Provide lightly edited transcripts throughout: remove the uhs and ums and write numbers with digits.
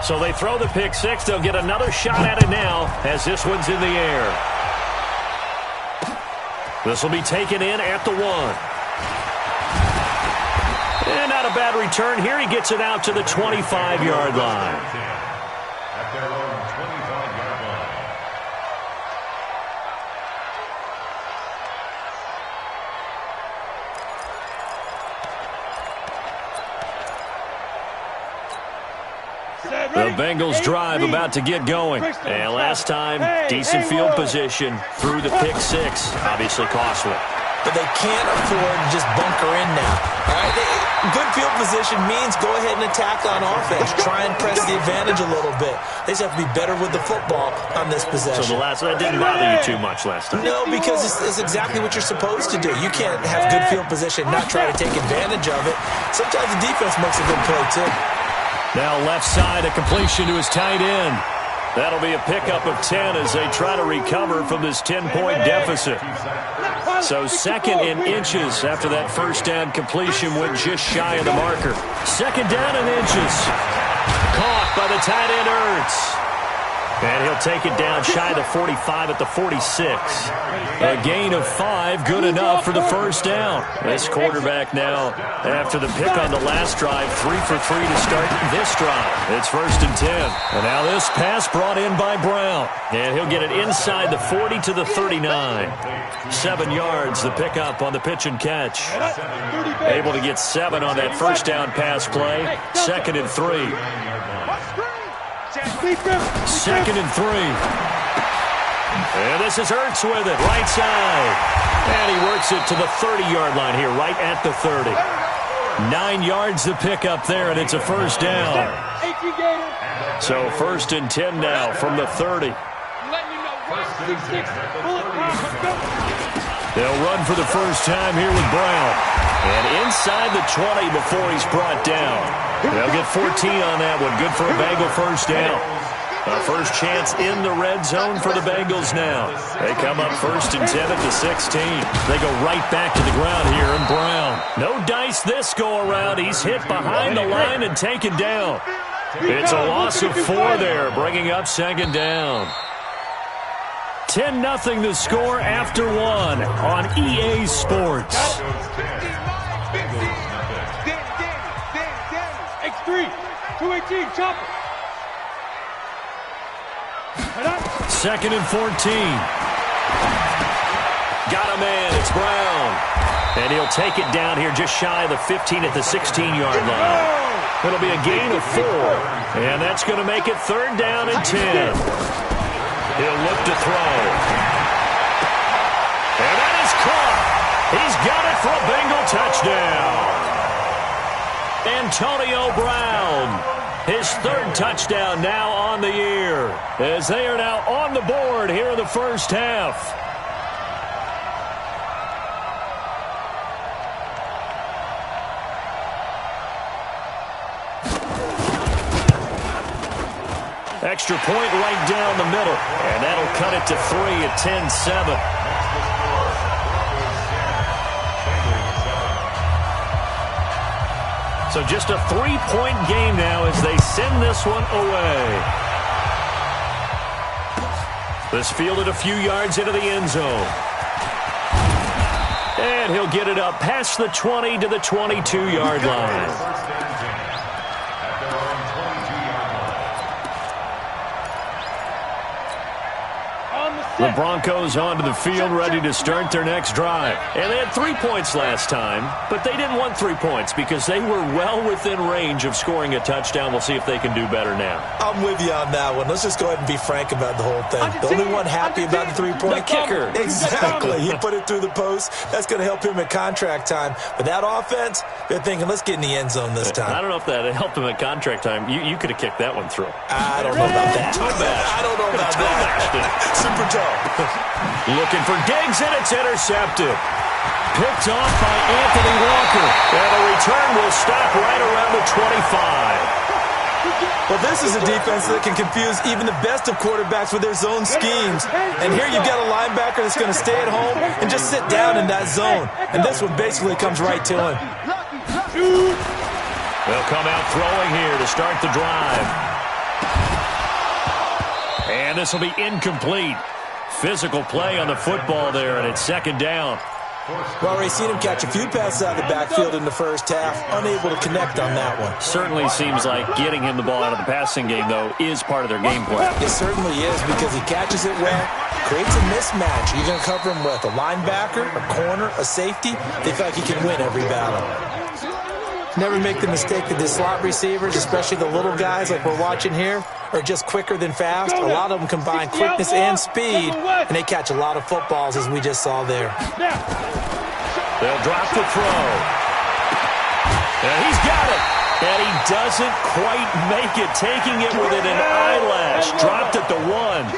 So they throw the pick six. They'll get another shot at it now as this one's in the air. This will be taken in at the 1. And not a bad return here. He gets it out to the 25-yard line. At their own 25-yard line. The Bengals drive about to get going. And last time, decent field position through the pick six. Obviously costly. But they can't afford to just bunker in now. All right? Good field position means go ahead and attack on offense. Try and press the advantage a little bit. They just have to be better with the football on this possession. So that didn't bother you too much last time? No, because it's exactly what you're supposed to do. You can't have good field position and not try to take advantage of it. Sometimes the defense makes a good play, too. Now left side, a completion to his tight end. That'll be a pickup of 10 as they try to recover from this 10-point deficit. So second and inches after that first down completion went just shy of the marker. Second down and inches. Caught by the tight end Ertz. And he'll take it down shy of the 45 at the 46. A gain of 5, good enough for the first down. This quarterback now, after the pick on the last drive, 3 for 3 to start this drive. It's first and 10. And now this pass brought in by Brown. And he'll get it inside the 40 to the 39. 7 yards, the pickup on the pitch and catch. Able to get 7 on that first down pass play. Second and 3. Second and 3. And this is Ertz with it, right side. And he works it to the 30-yard line here, right at the 30. 9 yards the pickup there, and it's a first down. So first and 10 now from the 30. They'll run for the first time here with Brown. And inside the 20 before he's brought down. They'll get 14 on that one. Good for a Bengal first down. A first chance in the red zone for the Bengals now. They come up first and 10 at the 16. They go right back to the ground here, and Brown. No dice this go-around. He's hit behind the line and taken down. It's a loss of 4 there, bringing up second down. 10-0 the score after 1 on EA Sports. X3, 218, chopper. Second and 14. Got a man, it's Brown. And he'll take it down here just shy of the 15 at the 16-yard line. It'll be a gain of 4. And that's going to make it third down and 10. He'll look to throw. And that is caught. He's got it for a Bengal touchdown. Antonio Brown. His third touchdown now on the year, as they are now on the board here in the first half. Extra point right down the middle, and that'll cut it to 3 at 10-7. So just a 3-point game now as they send this one away. This fielded a few yards into the end zone. And he'll get it up past the 20 to the 22-yard line. The Broncos onto the field, ready to start their next drive. And they had 3 points last time, but they didn't want 3 points because they were well within range of scoring a touchdown. We'll see if they can do better now. I'm with you on that one. Let's just go ahead and be frank about the whole thing. The only one happy about the three-point kicker. Exactly. He put it through the post. That's going to help him at contract time. But that offense, they're thinking, let's get in the end zone this time. I don't know if that helped him at contract time. You could have kicked that one through. I don't know about that. I don't know about that. Super tough. Looking for Diggs, and it's intercepted. Picked off by Anthony Walker. And the return will stop right around the 25. Well, this is a defense that can confuse even the best of quarterbacks with their zone schemes. And here you've got a linebacker that's going to stay at home and just sit down in that zone. And this one basically comes right to him. They'll come out throwing here to start the drive. And this will be incomplete. Physical play on the football there, and it's second down. Well, already seen him catch a few passes out of the backfield in the first half, unable to connect on that one. Certainly seems like getting him the ball out of the passing game, though, is part of their game plan. It certainly is, because he catches it well, creates a mismatch. You're going to cover him with a linebacker, a corner, a safety. They feel like he can win every battle. Never make the mistake that the slot receivers, especially the little guys like we're watching here, are just quicker than fast. A lot of them combine quickness and speed, and they catch a lot of footballs, as we just saw there. They'll drop the throw. And he's got it. And he doesn't quite make it, taking it within an eyelash. Dropped at the 1.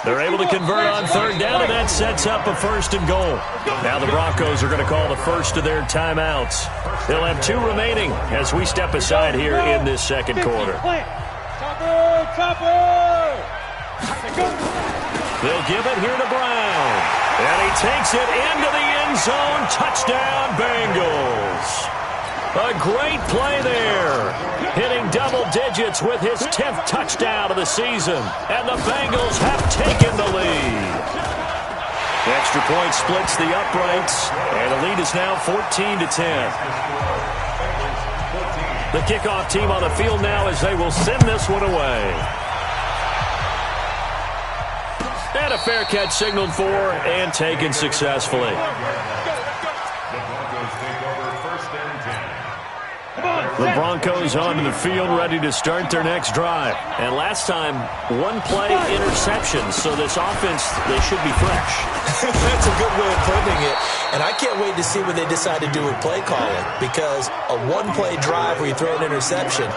They're able to convert on third down, and that sets up a first and goal. Now the Broncos are going to call the first of their timeouts. They'll have 2 remaining as we step aside here in this second quarter. They'll give it here to Brown. And he takes it into the end zone. Touchdown, Bengals. A great play there. Hitting double digits with his 10th touchdown of the season. And the Bengals have taken the lead. The extra point splits the uprights. And the lead is now 14-10. The kickoff team on the field now as they will send this one away. And a fair catch signaled for and taken successfully. The Broncos onto the field, ready to start their next drive. And last time, 1 play interception, so this offense, they should be fresh. That's a good way of putting it. And I can't wait to see what they decide to do with play calling, because a 1-play drive where you throw an interception,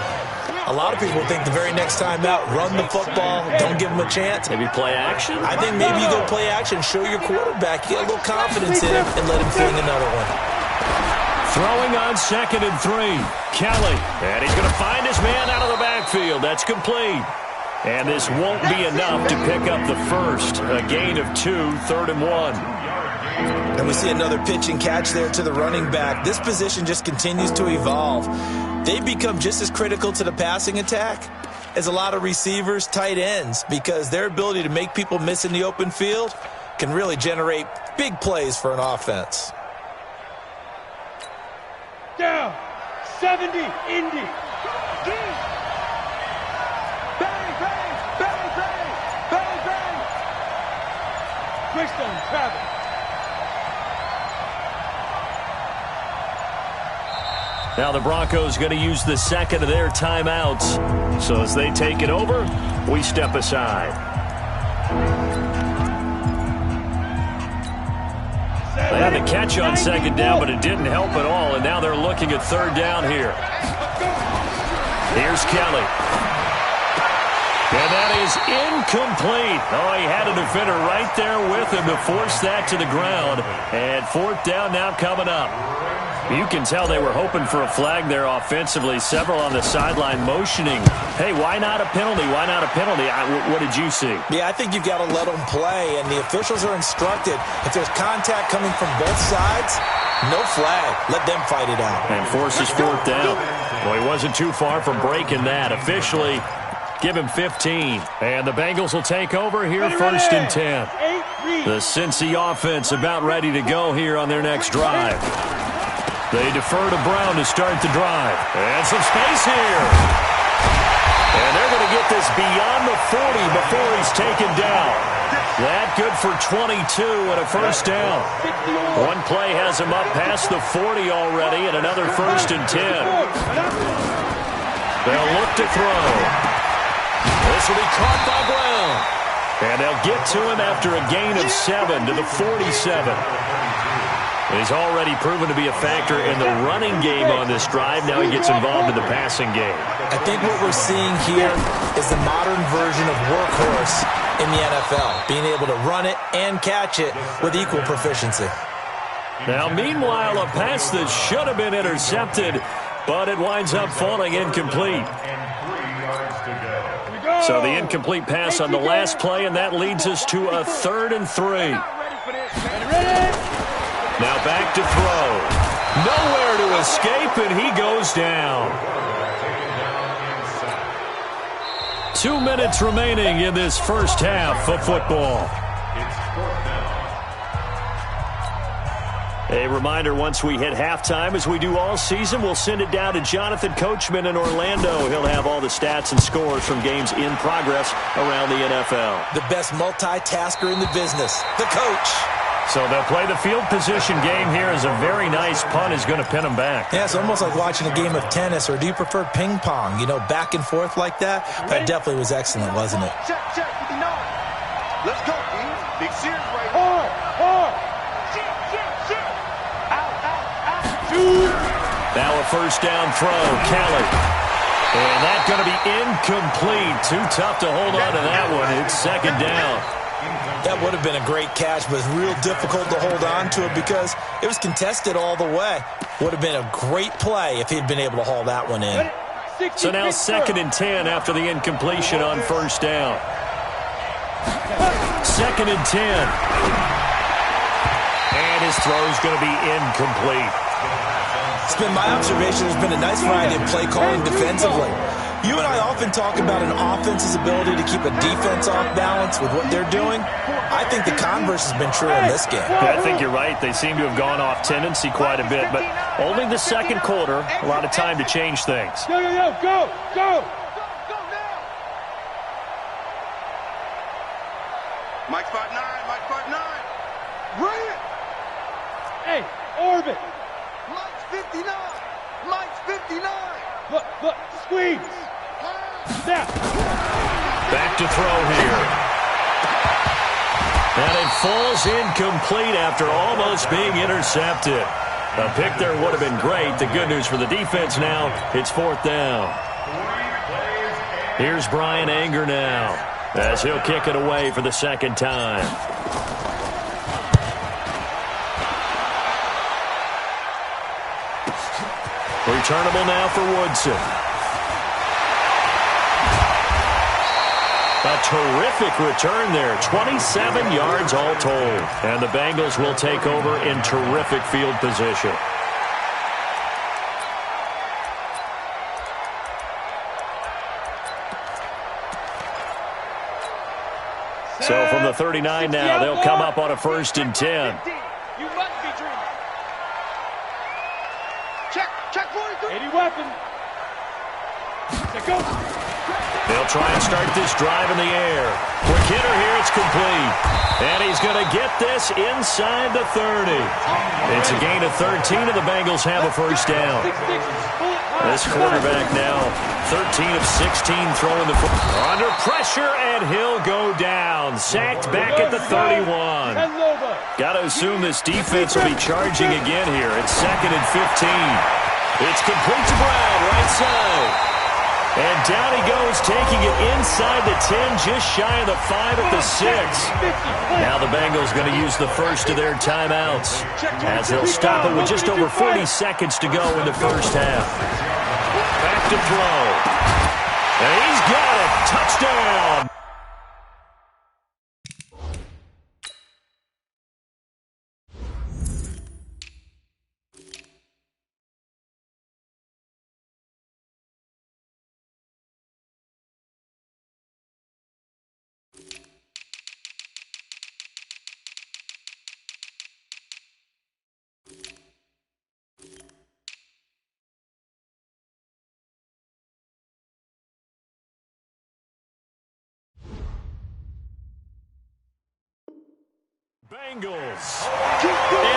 a lot of people think the very next time out, run the football, don't give them a chance. Maybe play action? I think maybe you go play action, show your quarterback, get a little confidence in him, and let him fling another one. Throwing on 2nd and 3. Kelly. And he's going to find his man out of the backfield. That's complete. And this won't be enough to pick up the first. A gain of 2, 3rd and 1. And we see another pitch and catch there to the running back. This position just continues to evolve. They've become just as critical to the passing attack as a lot of receivers, tight ends, because their ability to make people miss in the open field can really generate big plays for an offense. Down. 70. Indy. Bang, bang, bang, bang, bang, bang. Twist on Travis. Now the Broncos going to use the second of their timeouts. So as they take it over, we step aside. They had the catch on 2nd down, but it didn't help at all. And now they're looking at 3rd down here. Here's Kelly. And that is incomplete. Oh, he had a defender right there with him to force that to the ground. And 4th down now coming up. You can tell they were hoping for a flag there offensively. Several on the sideline motioning. Hey, why not a penalty? Why not a penalty? What did you see? Yeah, I think you've got to let them play, and the officials are instructed. If there's contact coming from both sides, no flag. Let them fight it out. And forces 4th down. Well, he wasn't too far from breaking that. Officially, give him 15. And the Bengals will take over here, 1st and 10. The Cincy offense about ready to go here on their next drive. They defer to Brown to start the drive. And some space here. And they're going to get this beyond the 40 before he's taken down. That good for 22 and a 1st down. 1 play has him up past the 40 already, and another 1st and 10. They'll look to throw. This will be caught by Brown. And they'll get to him after a gain of 7 to the 47. He's already proven to be a factor in the running game on this drive. Now he gets involved in the passing game. I think what we're seeing here is the modern version of workhorse in the NFL, being able to run it and catch it with equal proficiency. Now, meanwhile, a pass that should have been intercepted, but it winds up falling incomplete. So the incomplete pass on the last play, and that leads us to a 3rd and 3. Now back to throw. Nowhere to escape, and he goes down. 2 minutes remaining in this first half of football. It's 4th down. A reminder, once we hit halftime, as we do all season, we'll send it down to Jonathan Coachman in Orlando. He'll have all the stats and scores from games in progress around the NFL. The best multitasker in the business, the coach. So they'll play the field position game here as a very nice punt is going to pin them back. Yeah, it's almost like watching a game of tennis, or do you prefer ping pong? You know, back and forth like that? That definitely was excellent, wasn't it? Check, 59. Let's go, team. Big series right here. Hard. Shit. Out. Now a first down throw, Kelly. And that's going to be incomplete. Too tough to hold on to that one. It's second down. That would have been a great catch, but real difficult to hold on to it because it was contested all the way. Would have been a great play if he'd been able to haul that one in. So now 2nd and 10 after the incompletion on first down. 2nd and 10. And his throw's going to be incomplete. It's been my observation there's been a nice variety of play calling defensively. You and I often talk about an offense's ability to keep a defense off balance with what they're doing. I think the converse has been true in this game. I think you're right. They seem to have gone off tendency quite a bit, but only the second quarter, a lot of time to change things. Go. Mike spot 9. Bring it. Hey, orbit. Mike's 59. Look, squeeze. Snap. Back to throw here. And it falls incomplete after almost being intercepted. A pick there would have been great. The good news for the defense now, it's 4th down. Here's Brian Anger now as he'll kick it away for the second time. Returnable now for Woodson. A terrific return there. 27 yards all told. And the Bengals will take over in terrific field position. So from the 39 now, they'll come up on a 1st and 10. You must be dreaming. Check 43. 80 weapon. Go. They'll try and start this drive in the air. Quick hitter here, it's complete. And he's going to get this inside the 30. It's a gain of 13, and the Bengals have a first down. This quarterback now, 13 of 16 throwing the football. Under pressure, and he'll go down. Sacked back at the 31. Got to assume this defense will be charging again here. It's 2nd and 15. It's complete to Brown, right side. And down he goes, taking it inside the 10, just shy of the 5 at the 6. Now the Bengals going to use the first of their timeouts as they'll stop it with just over 40 seconds to go in the first half. Back to throw. And he's got it. Touchdown. Bengals.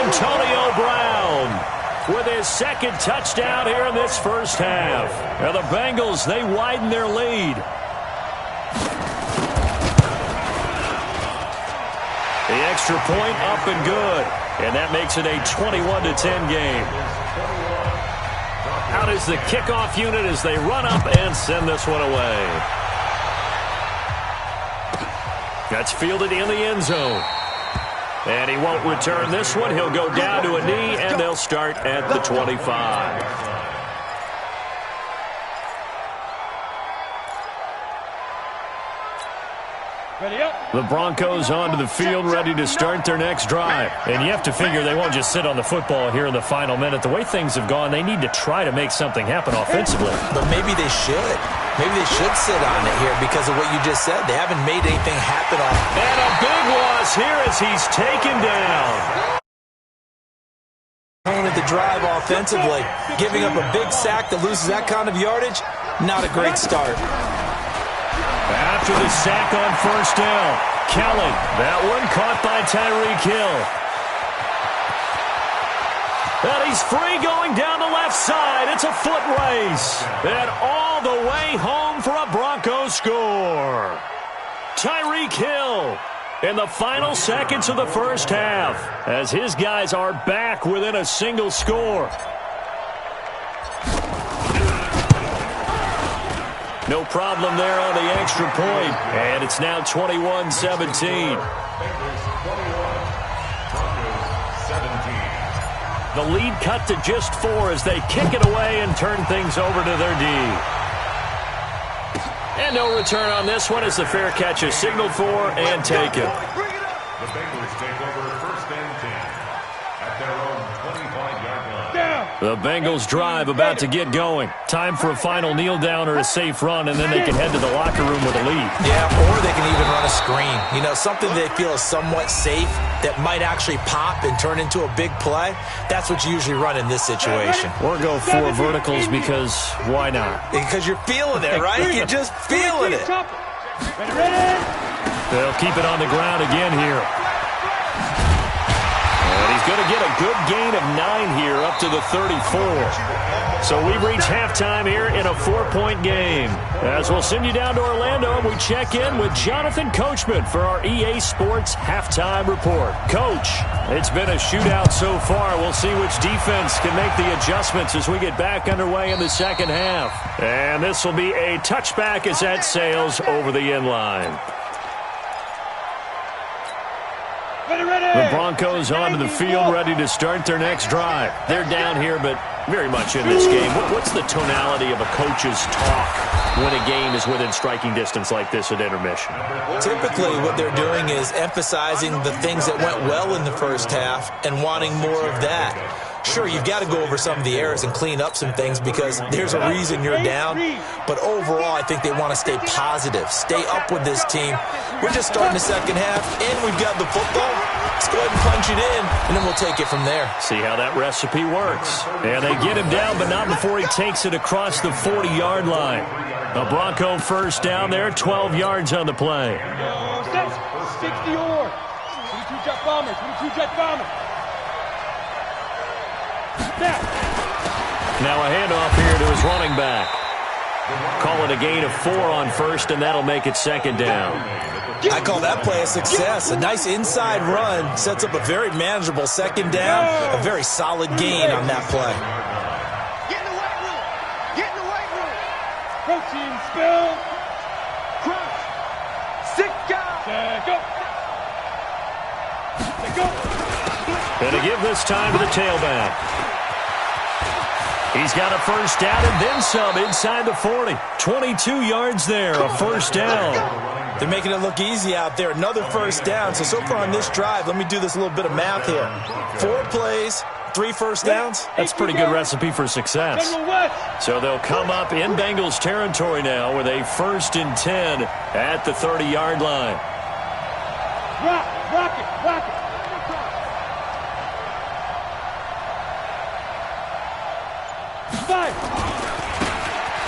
Antonio Brown with his second touchdown here in this first half. Now the Bengals, they widen their lead. The extra point up and good. And that makes it a 21-10 game. Out is the kickoff unit as they run up and send this one away. That's fielded in the end zone. And he won't return this one. He'll go down to a knee, and they'll start at the 25. The Broncos onto the field, ready to start their next drive. And you have to figure they won't just sit on the football here in the final minute. The way things have gone, they need to try to make something happen offensively. But maybe they should. Maybe they should sit on it here because of what you just said. They haven't made anything happen on it. And a big loss here as he's taken down. At the drive offensively, giving up a big sack that loses that kind of yardage, not a great start. After the sack on first down, Kelly, that one caught by Tyreek Hill. And he's free going down the left side. It's a foot race. And all the way home for a Broncos score. Tyreek Hill in the final seconds of the first half as his guys are back within a single score. No problem there on the extra point. And it's now 21-17. The lead cut to just 4 as they kick it away and turn things over to their D. And no return on this one as the fair catch is signaled for and taken. The Bengals take over first and 10 at their own 25-yard line. The Bengals drive about to get going. Time for a final kneel down or a safe run, and then they can head to the locker room with a lead. Yeah, or they can even run a screen. You know, something they feel is somewhat safe that might actually pop and turn into a big play. That's what you usually run in this situation. Or go 4 verticals because why not? Because you're feeling it, right? You're just feeling it. They'll keep it on the ground again here. And he's going to get a good gain of 9 here up to the 34. So we've reached halftime here in a 4-point game. As we'll send you down to Orlando, and we check in with Jonathan Coachman for our EA Sports Halftime Report. Coach, it's been a shootout so far. We'll see which defense can make the adjustments as we get back underway in the second half. And this will be a touchback as that sails over the end line. The Broncos onto the field, ready to start their next drive. They're down here, but very much in this game. What's the tonality of a coach's talk when a game is within striking distance like this at intermission? Typically, what they're doing is emphasizing the things that went well in the first half and wanting more of that. Sure, you've got to go over some of the errors and clean up some things because there's a reason you're down. But overall, I think they want to stay positive, stay up with this team. We're just starting the second half, and we've got the football. Let's go ahead and punch it in, and then we'll take it from there. See how that recipe works. And they get him down, but not before he takes it across the 40-yard line. A Bronco first down there, 12 yards on the play. 60 or 22 jet bombers, 22 jet bombers. Now a handoff here to his running back. Call it a gain of 4 on first, and that'll make it second down. I call that play a success. A nice inside run sets up a very manageable second down, a very solid gain on that play. Get in the weight room. Get in the weight room. Protein spill. Crush. Sick guy. Go. Go. And to give this time to the tailback. He's got a first down and then some inside the 40. 22 yards there, a first down. They're making it look easy out there. Another first down. So far on this drive, let me do this little bit of math here. 4 plays, 3 first downs. That's a pretty good recipe for success. So they'll come up in Bengals territory now with a 1st and 10 at the 30-yard line. Rock it.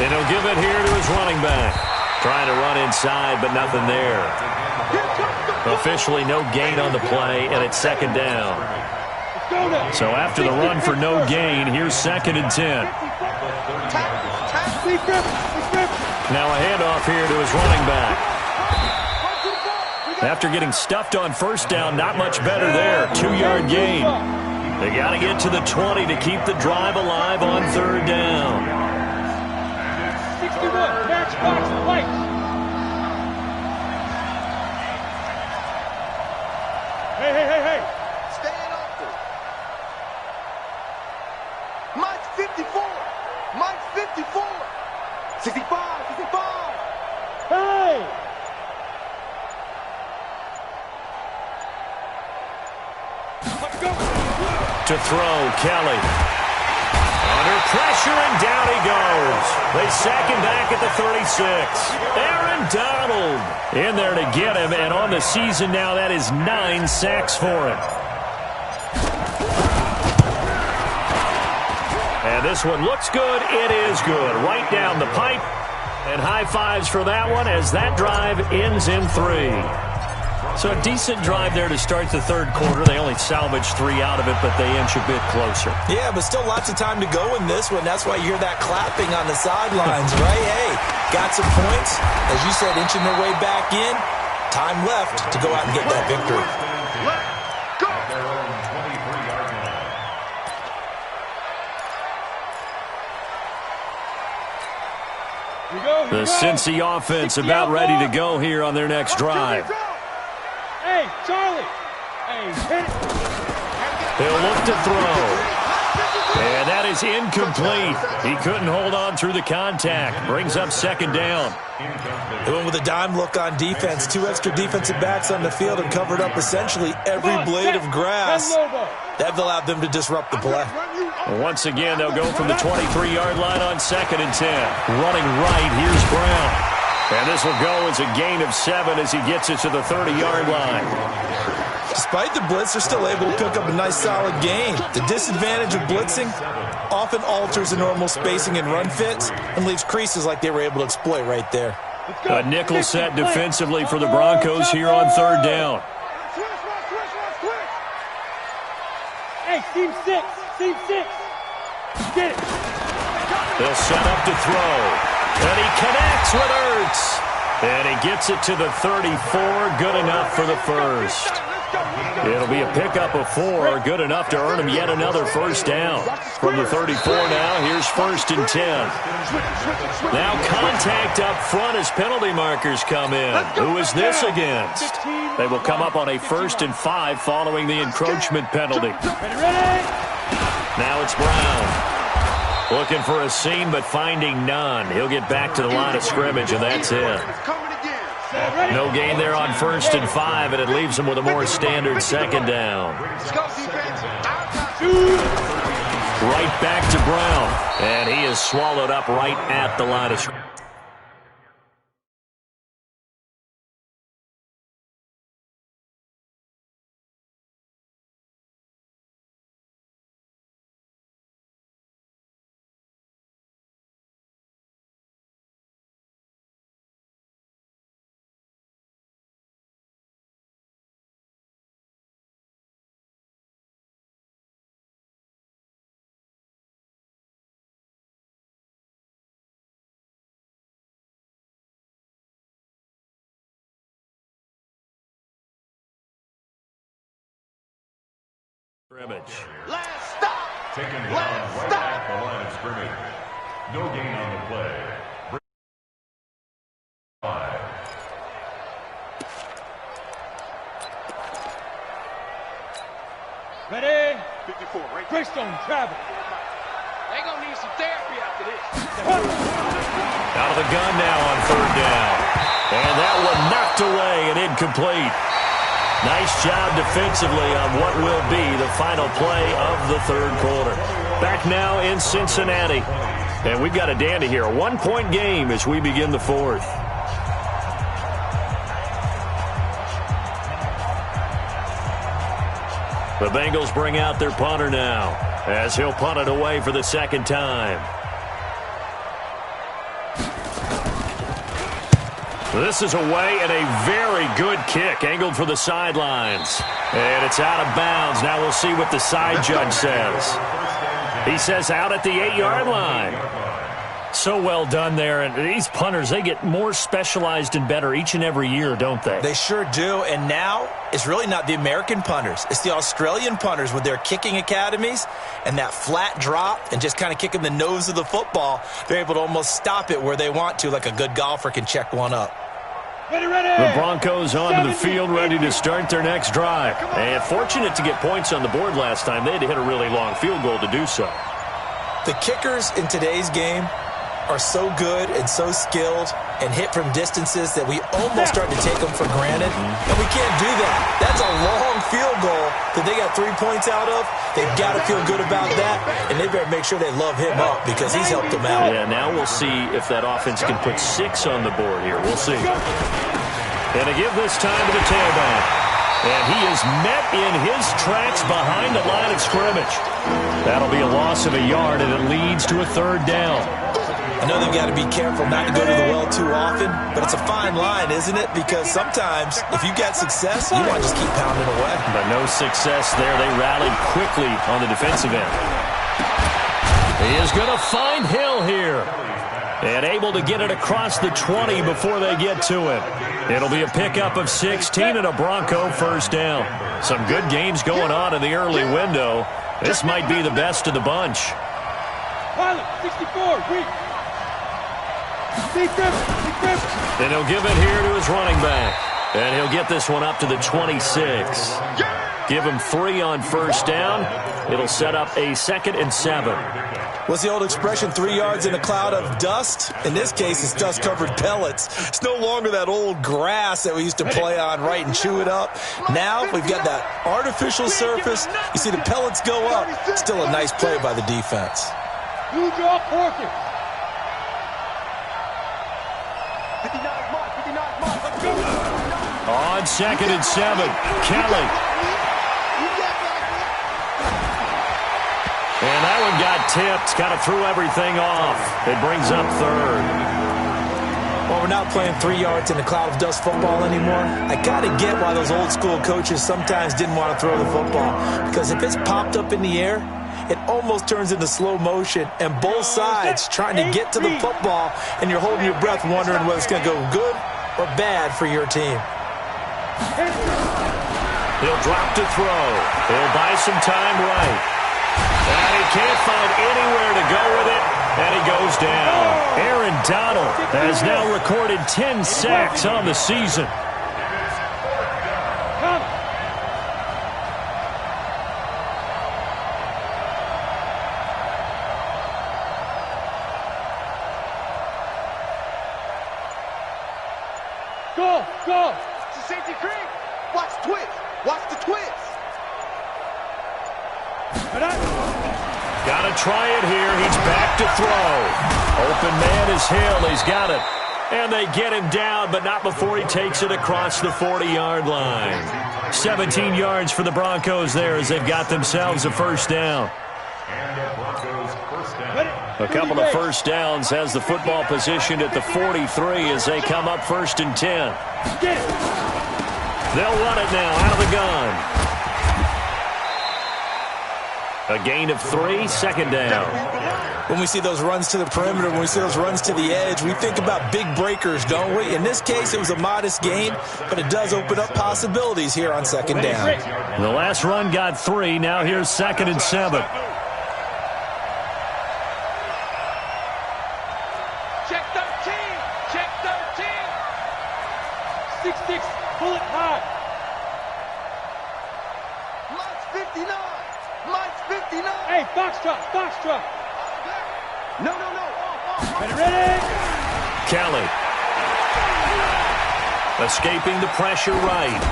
And he'll give it here to his running back. Trying to run inside, but nothing there. Officially no gain on the play, and it's second down. So after the run for no gain, here's 2nd and 10. Now a handoff here to his running back. After getting stuffed on first down, not much better there. 2-yard gain. They got to get to the 20 to keep the drive alive on 3rd down. 61, matchbox lights. Hey. Stand up. Mike 54. Mike 54. 65. Hey. Let's go. To throw, Kelly. Under pressure, and down he goes. They sack him back at the 36. Aaron Donald in there to get him, and on the season now, that is 9 sacks for him. And this one looks good. It is good. Right down the pipe. And high fives for that one as that drive ends in 3. So a decent drive there to start the third quarter. They only salvaged 3 out of it, but they inch a bit closer. Yeah, but still lots of time to go in this one. That's why you hear that clapping on the sidelines, right? Hey, got some points. As you said, inching their way back in. Time left to go out and get that victory. Let's go. At their own 23-yard line. The Cincy offense about ready to go here on their next drive. Hey, Charlie. Hey, hit it. He'll look to throw. And that is incomplete. He couldn't hold on through the contact. Brings up second down. They went with a dime look on defense. 2 extra defensive backs on the field and covered up essentially every blade of grass. That allowed them to disrupt the play. Once again, they'll go from the 23-yard line on 2nd and 10. Running right, here's Brown. And this will go as a gain of 7 as he gets it to the 30-yard line. Despite the blitz, they're still able to pick up a nice solid gain. The disadvantage of blitzing often alters the normal spacing and run fits and leaves creases like they were able to exploit right there. A nickel set defensively for the Broncos here on 3rd down. Hey, team 6. Team 6. Get it. They'll set up to throw. And he connects with Ertz. And he gets it to the 34. Good enough for the first. It'll be a pickup of 4. Good enough to earn him yet another first down. From the 34 now, here's 1st and 10. Now contact up front as penalty markers come in. Who is this against? They will come up on a 1st and 5 following the encroachment penalty. Now it's Brown. Looking for a seam, but finding none. He'll get back to the line of scrimmage, and that's it. No gain there on 1st and 5, and it leaves him with a more standard 2nd down. Right back to Brown, and he is swallowed up right at the line of scrimmage. Last stop. Taken down right at the line of scrimmage. No gain on the play. 5. Ready? 54, right? Greystone, travel. They gonna need some therapy after this. Out of the gun now on 3rd down. And that one knocked away and incomplete. Nice job defensively on what will be the final play of the 3rd quarter. Back now in Cincinnati. And we've got a dandy here. A 1-point game as we begin the 4th. The Bengals bring out their punter now as he'll punt it away for the 2nd time. This is away and a very good kick angled for the sidelines. And it's out of bounds. Now we'll see what the side judge says. He says out at the 8-yard line. So well done there. And these punters, they get more specialized and better each and every year, don't they? They sure do. And now it's really not the American punters. It's the Australian punters with their kicking academies and that flat drop and just kind of kicking the nose of the football. They're able to almost stop it where they want to, like a good golfer can check one up. Ready, ready. The Broncos onto the field ready to start their next drive. And fortunate to get points on the board last time. They had to hit a really long field goal to do so. The kickers in today's game are so good and so skilled and hit from distances that we almost start to take them for granted, and we can't do that. That's a long field goal that they got 3 points out of. They've got to feel good about that, and they better make sure they love him up because he's helped them out. Yeah, now we'll see if that offense can put 6 on the board here. We'll see. And to give this time to the tailback. And he is met in his tracks behind the line of scrimmage. That'll be a loss of a yard, and it leads to a 3rd down. I know they've got to be careful not to go to the well too often, but it's a fine line, isn't it? Because sometimes if you got success, you want to just keep pounding away. But no success there. They rallied quickly on the defensive end. He is going to find Hill here. And able to get it across the 20 before they get to him. It'll be a pickup of 16 and a Bronco 1st down. Some good games going on in the early window. This might be the best of the bunch. Pilot, 64, weak. Then he'll give it here to his running back. And he'll get this one up to the 26. Give him 3 on 1st down. It'll set up a 2nd and 7. What's the old expression, 3 yards in a cloud of dust? In this case, it's dust-covered pellets. It's no longer that old grass that we used to play on, right, and chew it up. Now we've got that artificial surface. You see the pellets go up. Still a nice play by the defense. You draw Porkins. 59 mark, 59 mark. Let's go. On 2nd and 7, Kelly. And that one got tipped, kind of threw everything off. It brings up 3rd. Well, we're not playing 3 yards in a cloud of dust football anymore. I got to get why those old school coaches sometimes didn't want to throw the football. Because if it's popped up in the air, it almost turns into slow motion. And both sides trying to get to the football, and you're holding your breath wondering whether it's going to go good or bad for your team. He'll drop to throw. He'll buy some time right. And he can't find anywhere to go with it, and he goes down. Aaron Donald has now recorded 10 sacks on the season. Go, go. It's a safety creek. Watch twist. Watch the twist. Got to try it here. He's back to throw. Open man is Hill. He's got it. And they get him down, but not before he takes it across the 40-yard line. 17 yards for the Broncos there as they've got themselves a 1st down. A couple of 1st downs has the football positioned at the 43 as they come up 1st and 10. They'll run it now out of the gun. A gain of 3, 2nd down. When we see those runs to the perimeter, when we see those runs to the edge, we think about big breakers, don't we? In this case, it was a modest gain, but it does open up possibilities here on 2nd down. The last run got 3. Now here's 2nd and 7. Check 13. Check 13. 6-6. Pull it high. Mike's 59. Mike's 59. Hey, Foxtrot. Foxtrot. No. Ready. Kelly. Escaping the pressure right.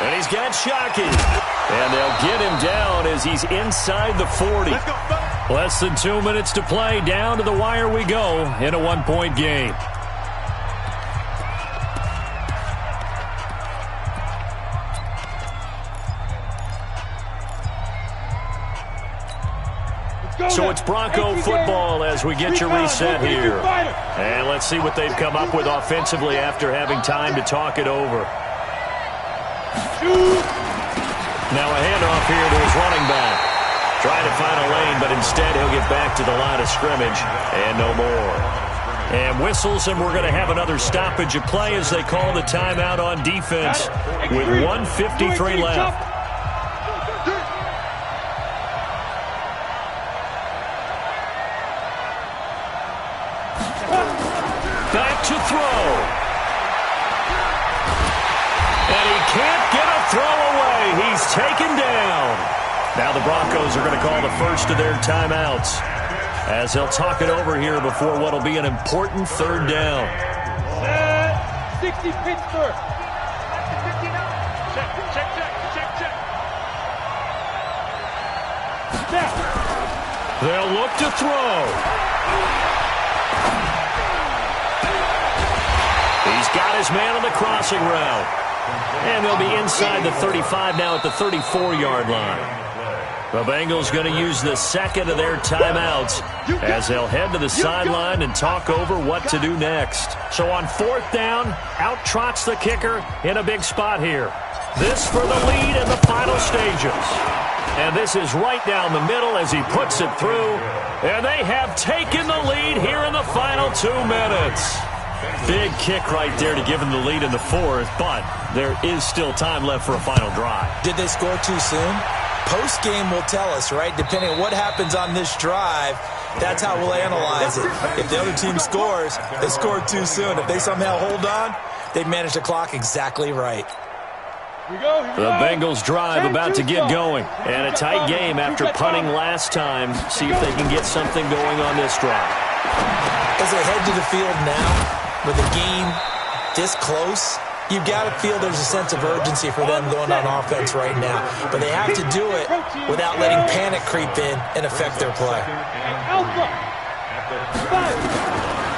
And he's got Shockey. And they'll get him down as he's inside the 40. Let's go. Less than 2 minutes to play. Down to the wire we go in a 1-point game. So it's Bronco football as we get your reset here. And let's see what they've come up with offensively after having time to talk it over. Now a handoff here to his running back. Trying to find a lane, but instead he'll get back to the line of scrimmage and no more. And whistles, and we're going to have another stoppage of play as they call the timeout on defense with 1:53 left. Back to throw. And he can't get a throw away. He's taken down. Now the Broncos are going to call the first of their timeouts. as they'll talk it over here before what will be an important third down. 60 Pittsburgh. They'll look to throw. He's got his man on the crossing route. And they'll be inside the 35 now at the 34-yard line. The Bengals going to use the second of their timeouts as they'll head to the sideline and talk over what to do next. So on fourth down, out trots the kicker in a big spot here. This for the lead in the final stages. And this is right down the middle as he puts it through. And they have taken the lead here in the final 2 minutes. Big kick right there to give them the lead in the fourth, but there is still time left for a final drive. Did they score too soon? Post-game will tell us, right? Depending on what happens on this drive, that's how we'll analyze it. If the other team scores, they scored too soon. If they somehow hold on, they've managed the clock exactly right. The Bengals drive about to get going. And a tight game after punting last time. See if they can get something going on this drive. As they head to the field now, with the game this close, you've got to feel there's a sense of urgency for them going on offense right now. But they have to do it without letting panic creep in and affect their play.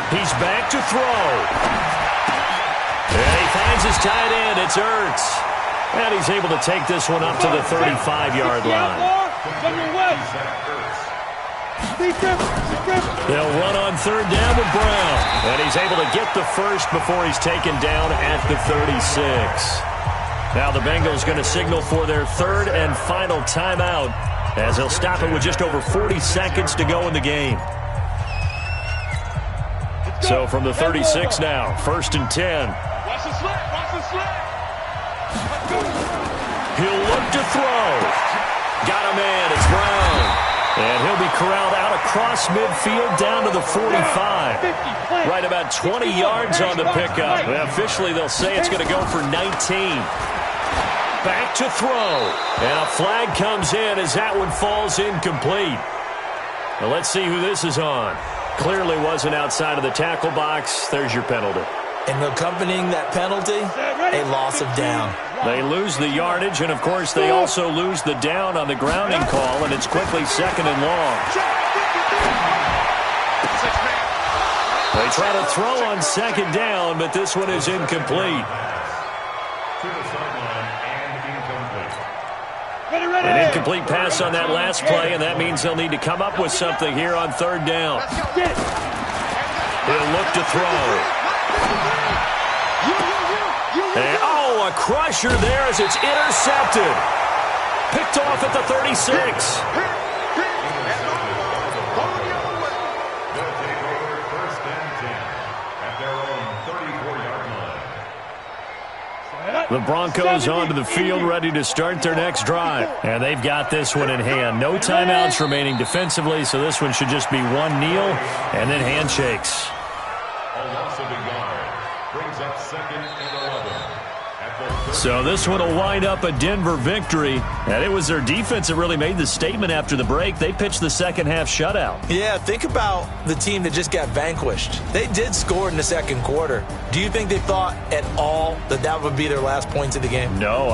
He's back to throw. And he finds his tight end. It's Ertz. And he's able to take this one up to the 35-yard line. They'll run on third down with Brown. And he's able to get the first before he's taken down at the 36. Now the Bengals going to signal for their third and final timeout as they'll stop it with just over 40 seconds to go in the game. So from the 36 now, 1st and 10. Watch the slant. Watch the slant. He'll look to throw. Got a man. It's Brown. And he'll be corralled out across midfield down to the 45. Right about 20 yards on the pickup. And officially, they'll say it's going to go for 19. Back to throw. And a flag comes in as that one falls incomplete. Now let's see who this is on. Clearly wasn't outside of the tackle box. There's your penalty. And accompanying that penalty, a loss of down. They lose the yardage, and, of course, they also lose the down on the grounding call, and it's quickly 2nd and long. They try to throw on 2nd down, but this one is incomplete. An incomplete pass on that last play, and that means they'll need to come up with something here on 3rd down. He'll look to throw. And, a crusher there as it's intercepted. Picked off at the 36. The Broncos onto the field ready to start their next drive. And they've got this one in hand. No timeouts remaining defensively, so this one should just be one kneel and then handshakes. So this one will wind up a Denver victory. And it was their defense that really made the statement after the break. They pitched the second half shutout. Yeah, think about the team that just got vanquished. They did score in the second quarter. Do you think they thought at all that that would be their last points of the game? No,